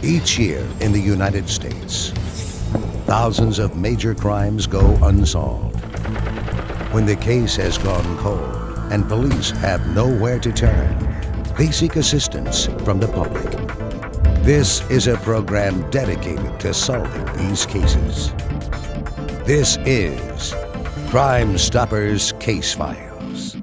Each year in the United States, thousands of major crimes go unsolved. When the case has gone cold and police have nowhere to turn, they seek assistance from the public. This is a program dedicated to solving these cases. This is Crime Stoppers Case Files.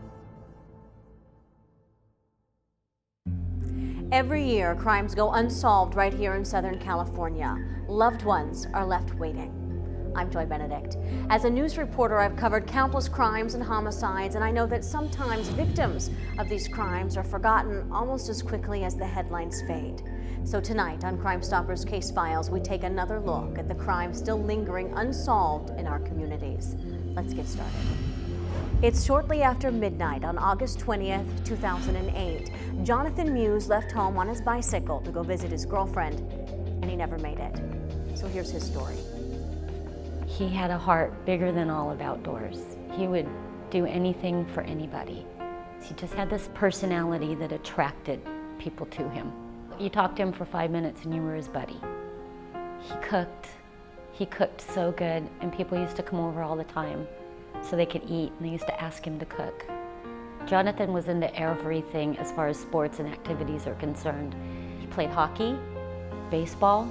Every year, crimes go unsolved right here in Southern California. Loved ones are left waiting. I'm Joy Benedict. As a news reporter, I've covered countless crimes and homicides, and I know that sometimes victims of these crimes are forgotten almost as quickly as the headlines fade. So tonight on Crime Stoppers Case Files, we take another look at the crimes still lingering unsolved in our communities. Let's get started. It's shortly after midnight on August 20th, 2008. Jonathan Muse left home on his bicycle to go visit his girlfriend, and he never made it. So here's his story. He had a heart bigger than all of outdoors. He would do anything for anybody. He just had this personality that attracted people to him. You talked to him for 5 minutes and you were his buddy. He cooked so good, and people used to come over all the time so they could eat, and they used to ask him to cook. Jonathan was into everything as far as sports and activities are concerned. He played hockey, baseball,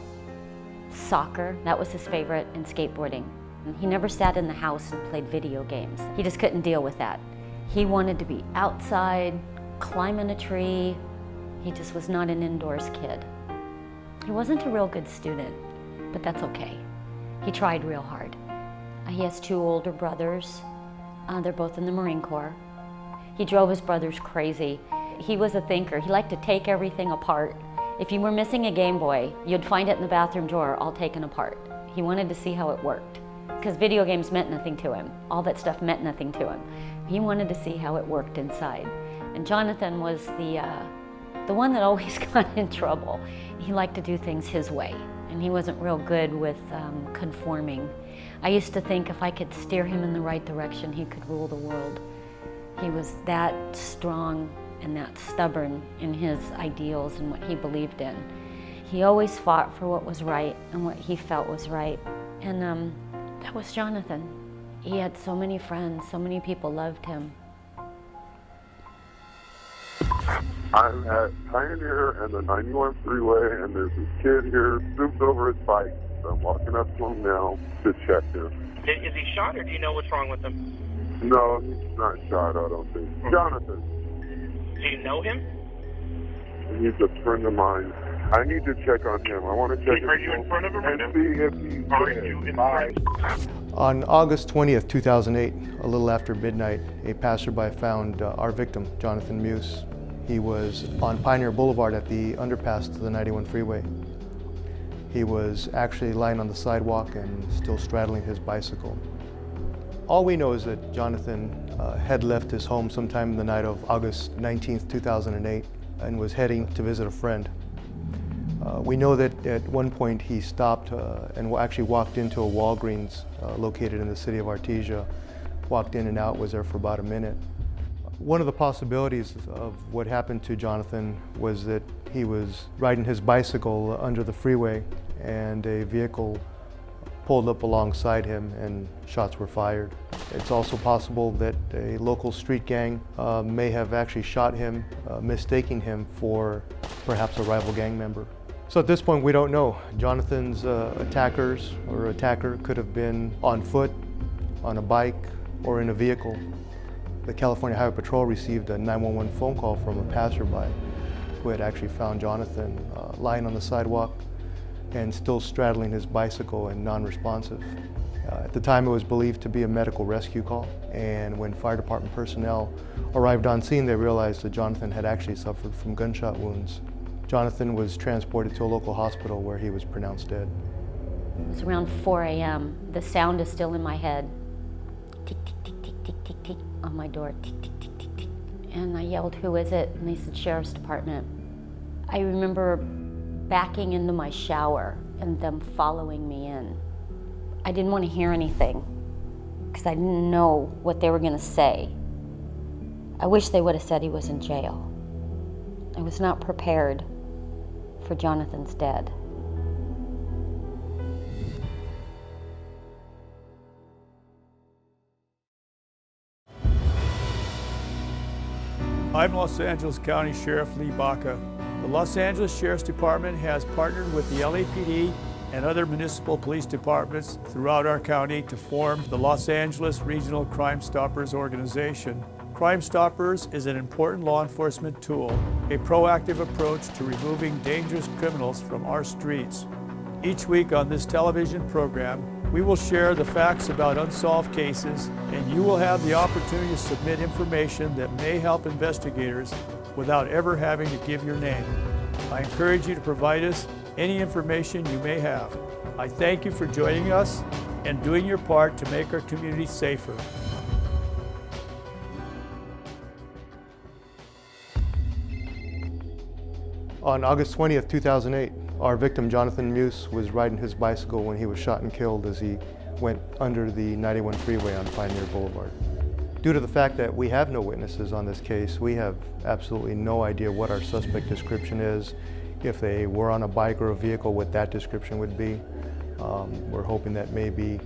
soccer, that was his favorite, and skateboarding. And he never sat in the house and played video games. He just couldn't deal with that. He wanted to be outside, climbing a tree. He just was not an indoors kid. He wasn't a real good student, but that's okay. He tried real hard. He has two older brothers. They're both in the Marine Corps. He drove his brothers crazy. He was a thinker. He liked to take everything apart. If you were missing a Game Boy, you'd find it in the bathroom drawer all taken apart. He wanted to see how it worked, because video games meant nothing to him. All that stuff meant nothing to him. He wanted to see how it worked inside. And Jonathan was the one that always got in trouble. He liked to do things his way, and he wasn't real good with conforming. I used to think if I could steer him in the right direction, he could rule the world. He was that strong and that stubborn in his ideals and what he believed in. He always fought for what was right and what he felt was right. And that was Jonathan. He had so many friends, so many people loved him. I'm at Pioneer and the 91 freeway, and there's this kid here, stooped over his bike. So I'm walking up to him now to check him. Is he shot, or do you know what's wrong with him? No, he's not shot, I don't think. Jonathan. Do you know him? He's a friend of mine. I need to check on him. I want to check Are you in front of him right now? and see if he's Are dead. you in Bye. front? On August 20th, 2008, a little after midnight, a passerby found our victim, Jonathan Muse. He was on Pioneer Boulevard at the underpass to the 91 freeway. He was actually lying on the sidewalk and still straddling his bicycle. All we know is that Jonathan had left his home sometime in the night of August 19th, 2008, and was heading to visit a friend. We know that at one point he stopped and actually walked into a Walgreens located in the city of Artesia, walked in and out, was there for about a minute. One of the possibilities of what happened to Jonathan was that he was riding his bicycle under the freeway and a vehicle pulled up alongside him and shots were fired. It's also possible that a local street gang may have actually shot him, mistaking him for perhaps a rival gang member. So at this point we don't know. Jonathan's attackers or attacker could have been on foot, on a bike, or in a vehicle. The California Highway Patrol received a 911 phone call from a passerby who had actually found Jonathan lying on the sidewalk and still straddling his bicycle and non-responsive. At the time, it was believed to be a medical rescue call, and when fire department personnel arrived on scene, they realized that Jonathan had actually suffered from gunshot wounds. Jonathan was transported to a local hospital where he was pronounced dead. It was around 4 a.m. The sound is still in my head. Tick, tick, tick, tick, tick, tick, tick, on my door, tick, tick, tick, tick, tick. And I yelled, "Who is it?" And they said, "Sheriff's Department." I remember backing into my shower and them following me in. I didn't want to hear anything because I didn't know what they were going to say. I wish they would have said he was in jail. I was not prepared for Jonathan's dead. I'm Los Angeles County Sheriff Lee Baca. The Los Angeles Sheriff's Department has partnered with the LAPD and other municipal police departments throughout our county to form the Los Angeles Regional Crime Stoppers organization. Crime Stoppers is an important law enforcement tool, a proactive approach to removing dangerous criminals from our streets. Each week on this television program, we will share the facts about unsolved cases, and you will have the opportunity to submit information that may help investigators without ever having to give your name. I encourage you to provide us any information you may have. I thank you for joining us and doing your part to make our community safer. On August 20th, 2008, our victim, Jonathan Muse, was riding his bicycle when he was shot and killed as he went under the 91 freeway on Pioneer Boulevard. Due to the fact that we have no witnesses on this case, we have absolutely no idea what our suspect description is. If they were on a bike or a vehicle, what that description would be. We're hoping that maybe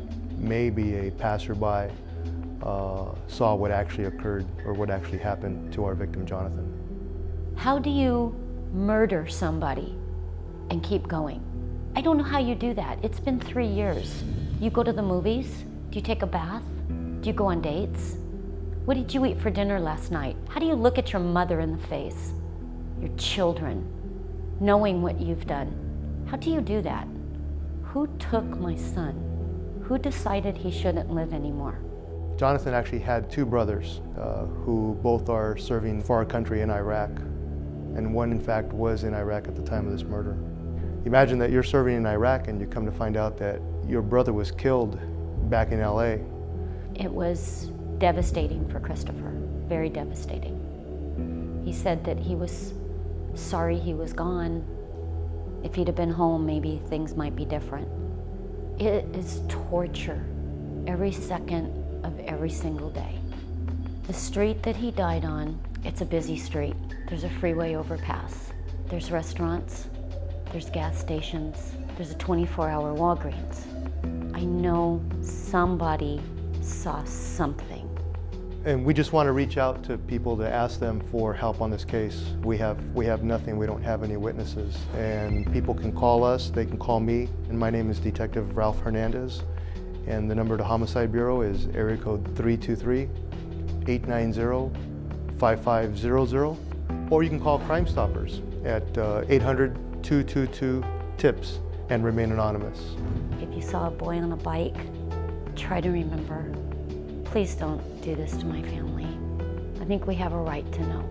a passerby saw what actually occurred or what actually happened to our victim, Jonathan. How do you murder somebody and keep going? I don't know how you do that. It's been 3 years. You go to the movies? Do you take a bath? Do you go on dates? What did you eat for dinner last night? How do you look at your mother in the face? Your children, knowing what you've done? How do you do that? Who took my son? Who decided he shouldn't live anymore? Jonathan actually had two brothers who both are serving for our country in Iraq. And one, in fact, was in Iraq at the time of this murder. Imagine that you're serving in Iraq and you come to find out that your brother was killed back in LA. It was devastating for Christopher, very devastating. He said that he was sorry he was gone. If he'd have been home, maybe things might be different. It is torture every second of every single day. The street that he died on, it's a busy street. There's a freeway overpass. There's restaurants, there's gas stations, there's a 24-hour Walgreens. I know somebody saw something. And we just want to reach out to people to ask them for help on this case. We have nothing, we don't have any witnesses. And people can call us, they can call me, and my name is Detective Ralph Hernandez. And the number to Homicide Bureau is area code 323-890-5500. Or you can call Crime Stoppers at 800-222-TIPS and remain anonymous. If you saw a boy on a bike, try to remember, please don't do this to my family. I think we have a right to know.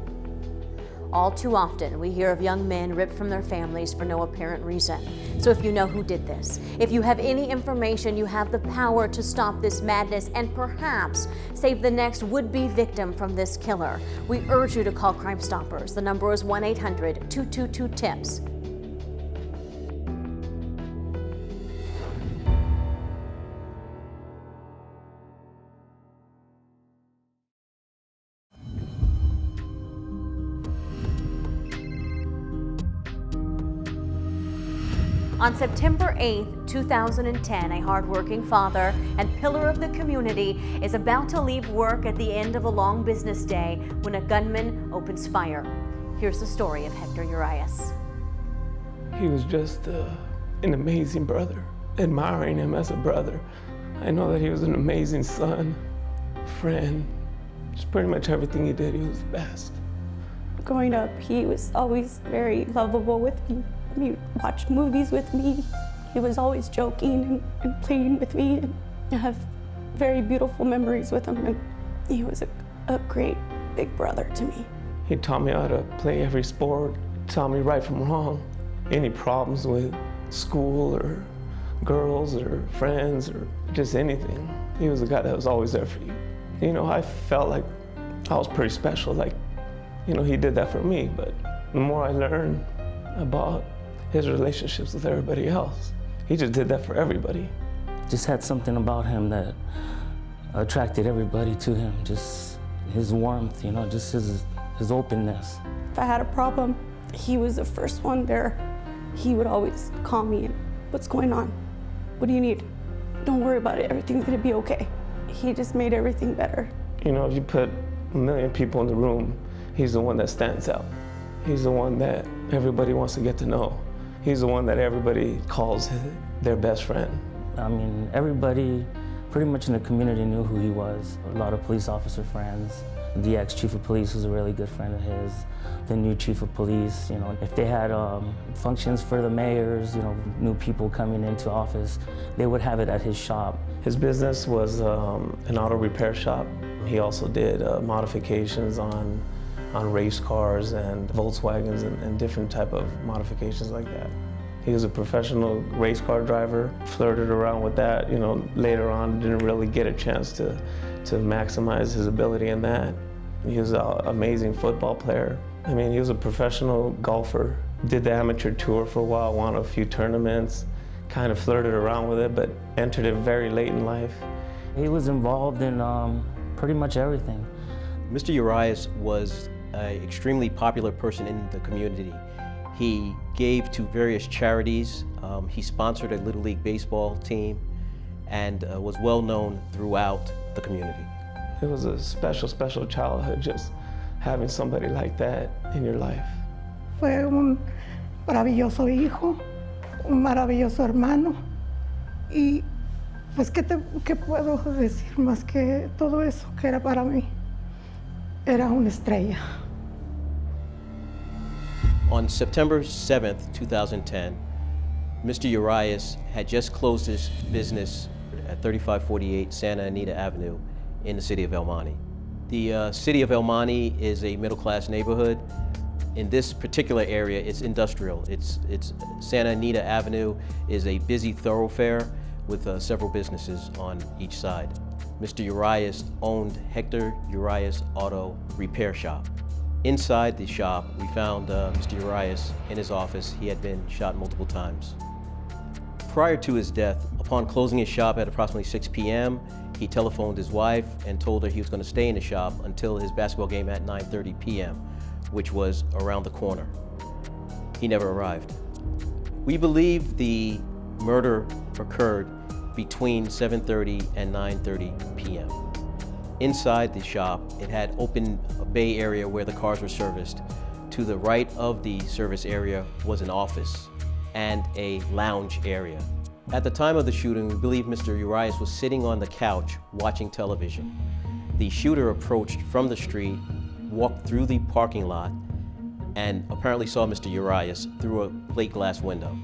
All too often, we hear of young men ripped from their families for no apparent reason. So if you know who did this, if you have any information, you have the power to stop this madness and perhaps save the next would-be victim from this killer. We urge you to call Crime Stoppers. The number is 1-800-222-TIPS. On September 8, 2010, a hardworking father and pillar of the community is about to leave work at the end of a long business day when a gunman opens fire. Here's the story of Hector Urias. He was just an amazing brother, admiring him as a brother. I know that he was an amazing son, friend, just pretty much everything he did, he was the best. Growing up, he was always very lovable with me. He watched movies with me. He was always joking and playing with me. And I have very beautiful memories with him. And he was a great big brother to me. He taught me how to play every sport, taught me right from wrong. Any problems with school or girls or friends or just anything. He was a guy that was always there for you. You know, I felt like I was pretty special. Like, you know, he did that for me. But the more I learned about his relationships with everybody else, he just did that for everybody. Just had something about him that attracted everybody to him. Just his warmth, you know, just his openness. If I had a problem, he was the first one there. He would always call me and, what's going on? What do you need? Don't worry about it, everything's gonna be okay. He just made everything better. You know, if you put 1 million people in the room He's the one that stands out. He's the one that everybody wants to get to know. He's the one that everybody calls their best friend. I mean, everybody pretty much in the community knew who he was. A lot of police officer friends. The ex-chief of police was a really good friend of his. The new chief of police, you know, if they had functions for the mayors, you know, new people coming into office, they would have it at his shop. His business was an auto repair shop. He also did modifications on race cars and Volkswagens and different type of modifications like that. He was a professional race car driver, flirted around with that, you know, later on didn't really get a chance to maximize his ability in that. He was an amazing football player. I mean, he was a professional golfer. Did the amateur tour for a while, won a few tournaments, kind of flirted around with it, but entered it very late in life. He was involved in pretty much everything. Mr. Urias was an extremely popular person in the community. He gave to various charities. He sponsored a Little League baseball team and was well known throughout the community. It was a special, special childhood just having somebody like that in your life. Fue un maravilloso hijo, un maravilloso hermano y pues ¿qué puedo decir más que todo eso que era para mí? Era una estrella. On September 7th, 2010, Mr. Urias had just closed his business at 3548 Santa Anita Avenue in the city of El Monte. The city of El Monte is a middle-class neighborhood. In this particular area, it's industrial. It's Santa Anita Avenue is a busy thoroughfare with several businesses on each side. Mr. Urias owned Hector Urias Auto Repair Shop. Inside the shop, we found Mr. Urias in his office. He had been shot multiple times. Prior to his death, upon closing his shop at approximately 6 p.m., he telephoned his wife and told her he was going to stay in the shop until his basketball game at 9:30 p.m., which was around the corner. He never arrived. We believe the murder occurred between 7:30 and 9:30 p.m. Inside the shop, it had open bay area where the cars were serviced. To the right of the service area was an office and a lounge area. At the time of the shooting, we believe Mr. Urias was sitting on the couch watching television. The shooter approached from the street, walked through the parking lot, and apparently saw Mr. Urias through a plate glass window.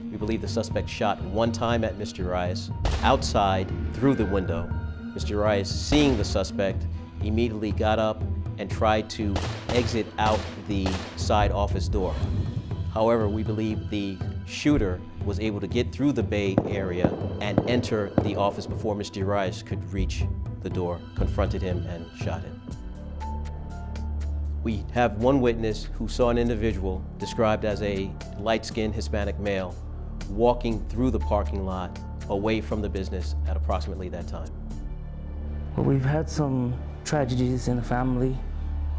We believe the suspect shot one time at Mr. Urias, outside through the window. Mr. Urias, seeing the suspect, immediately got up and tried to exit out the side office door. However, we believe the shooter was able to get through the bay area and enter the office before Mr. Urias could reach the door, confronted him, and shot him. We have one witness who saw an individual described as a light-skinned Hispanic male walking through the parking lot away from the business at approximately that time. Well, we've had some tragedies in the family.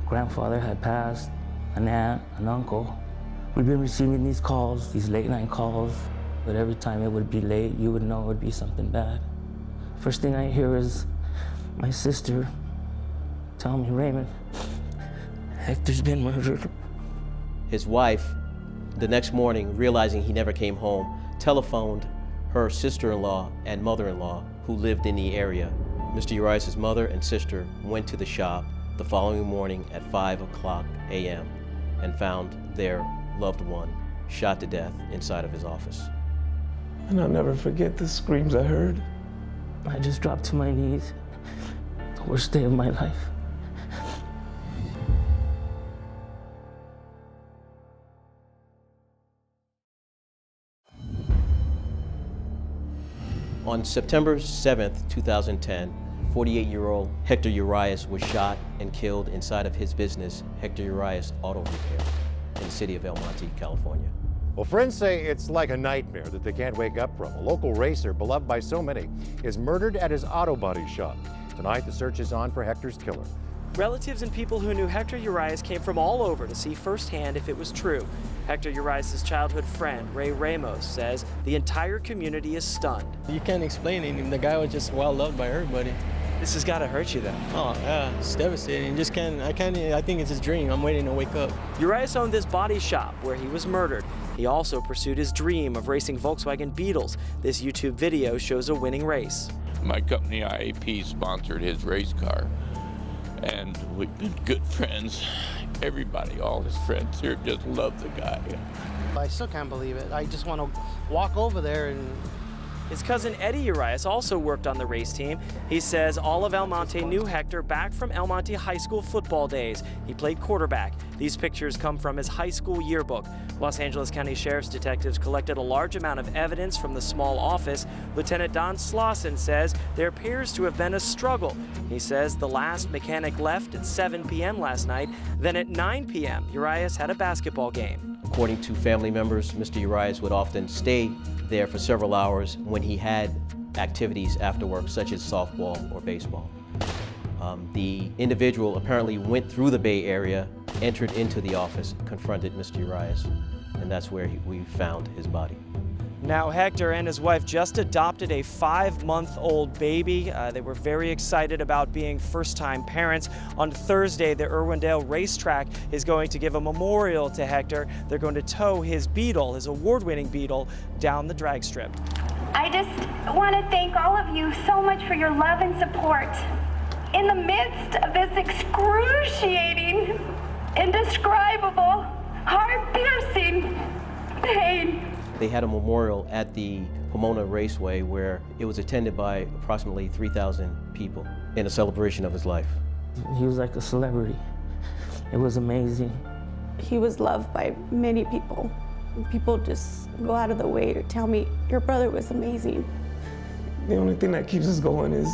Grandfather had passed, an aunt, an uncle. We've been receiving these calls, these late night calls, but every time it would be late, you would know it would be something bad. First thing I hear is my sister telling me, Raymond, Hector's been murdered. His wife, the next morning, realizing he never came home, telephoned her sister-in-law and mother-in-law who lived in the area. Mr. Urias' mother and sister went to the shop the following morning at 5:00 a.m. and found their loved one shot to death inside of his office. And I'll never forget the screams I heard. I just dropped to my knees. The worst day of my life. On September 7th, 2010, 48-year-old Hector Urias was shot and killed inside of his business, Hector Urias Auto Repair, in the city of El Monte, California. Well, friends say it's like a nightmare that they can't wake up from. A local racer, beloved by so many, is murdered at his auto body shop. Tonight, the search is on for Hector's killer. Relatives and people who knew Hector Urias came from all over to see firsthand if it was true. Hector Urias' childhood friend, Ray Ramos, says the entire community is stunned. You can't explain it. The guy was just well loved by everybody. This has got to hurt you, though. Oh, yeah, it's devastating. I think it's his dream. I'm waiting to wake up. Urias owned this body shop where he was murdered. He also pursued his dream of racing Volkswagen Beetles. This YouTube video shows a winning race. My company, IAP, sponsored his race car, and we've been good friends. Everybody, all his friends here just love the guy. I still can't believe it. I just want to walk over there and... His cousin Eddie Urias also worked on the race team. He says all of El Monte knew Hector back from El Monte High School football days. He played quarterback. These pictures come from his high school yearbook. Los Angeles County Sheriff's detectives collected a large amount of evidence from the small office. Lieutenant Don Slauson says there appears to have been a struggle. He says the last mechanic left at 7 p.m. last night. Then at 9 p.m., Urias had a basketball game. According to family members, Mr. Urias would often stay there for several hours when he had activities after work, such as softball or baseball. The individual apparently went through the Bay Area, entered into the office, confronted Mr. Urias, and that's where we found his body. Now, Hector and his wife just adopted a 5-month-old baby. They were very excited about being first-time parents. On Thursday, the Irwindale racetrack is going to give a memorial to Hector. They're going to tow his Beetle, his award-winning Beetle, down the drag strip. I just want to thank all of you so much for your love and support. In the midst of this excruciating, indescribable, heart-piercing pain, they had a memorial at the Pomona Raceway where it was attended by approximately 3,000 people in a celebration of his life. He was like a celebrity. It was amazing. He was loved by many people. People just go out of the way to tell me, your brother was amazing. The only thing that keeps us going is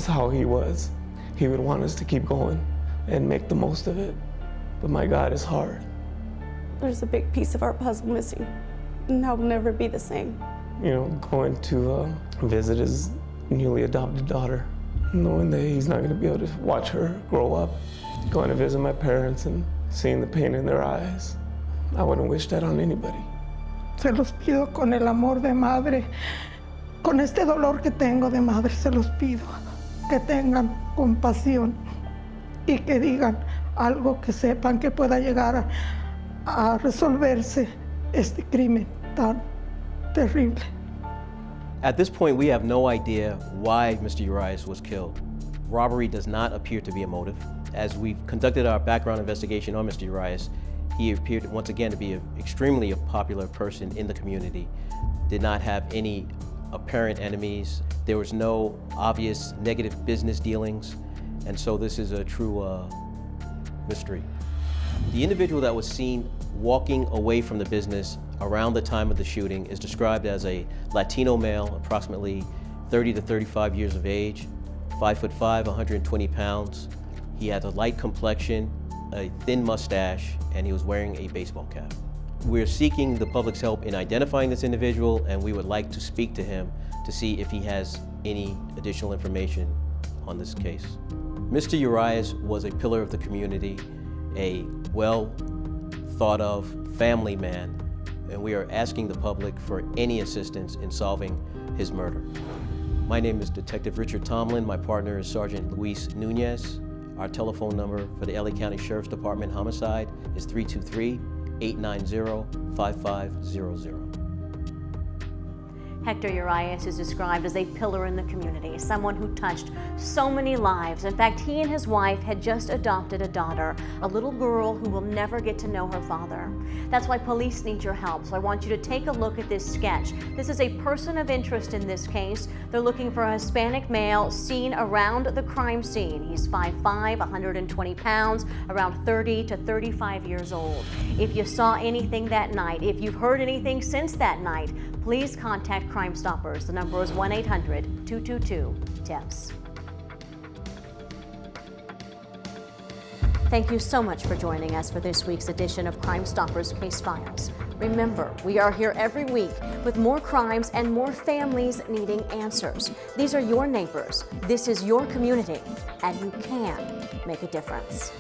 how he was. He would want us to keep going and make the most of it. But my God, it's hard. There's a big piece of our puzzle missing. And that will never be the same. You know, going to visit his newly adopted daughter, knowing that he's not going to be able to watch her grow up, going to visit my parents and seeing the pain in their eyes. I wouldn't wish that on anybody. Se los pido con el amor de madre, con este dolor que tengo de madre, se los pido que tengan compasión y que digan algo que sepan que pueda llegar a resolverse este crimen tan terrible. At this point, we have no idea why Mr. Urias was killed. Robbery does not appear to be a motive. As we've conducted our background investigation on Mr. Urias, he appeared once again to be extremely a popular person in the community, did not have any apparent enemies. There was no obvious negative business dealings, and so this is a true mystery. The individual that was seen walking away from the business around the time of the shooting is described as a Latino male, approximately 30 to 35 years of age, 5'5", 120 pounds. He had a light complexion, a thin mustache, and he was wearing a baseball cap. We're seeking the public's help in identifying this individual, and we would like to speak to him to see if he has any additional information on this case. Mr. Urias was a pillar of the community, a well-thought-of family man, and we are asking the public for any assistance in solving his murder. My name is Detective Richard Tomlin. My partner is Sergeant Luis Nunez. Our telephone number for the LA County Sheriff's Department Homicide is 323-890-5500. Hector Urias is described as a pillar in the community, someone who touched so many lives. In fact, he and his wife had just adopted a daughter, a little girl who will never get to know her father. That's why police need your help, so I want you to take a look at this sketch. This is a person of interest in this case. They're looking for a Hispanic male seen around the crime scene. He's 5'5", 120 pounds, around 30 to 35 years old. If you saw anything that night, if you've heard anything since that night, please contact Crime Stoppers. The number is 1-800-222-TIPS. Thank you so much for joining us for this week's edition of Crime Stoppers Case Files. Remember, we are here every week with more crimes and more families needing answers. These are your neighbors. This is your community, and you can make a difference.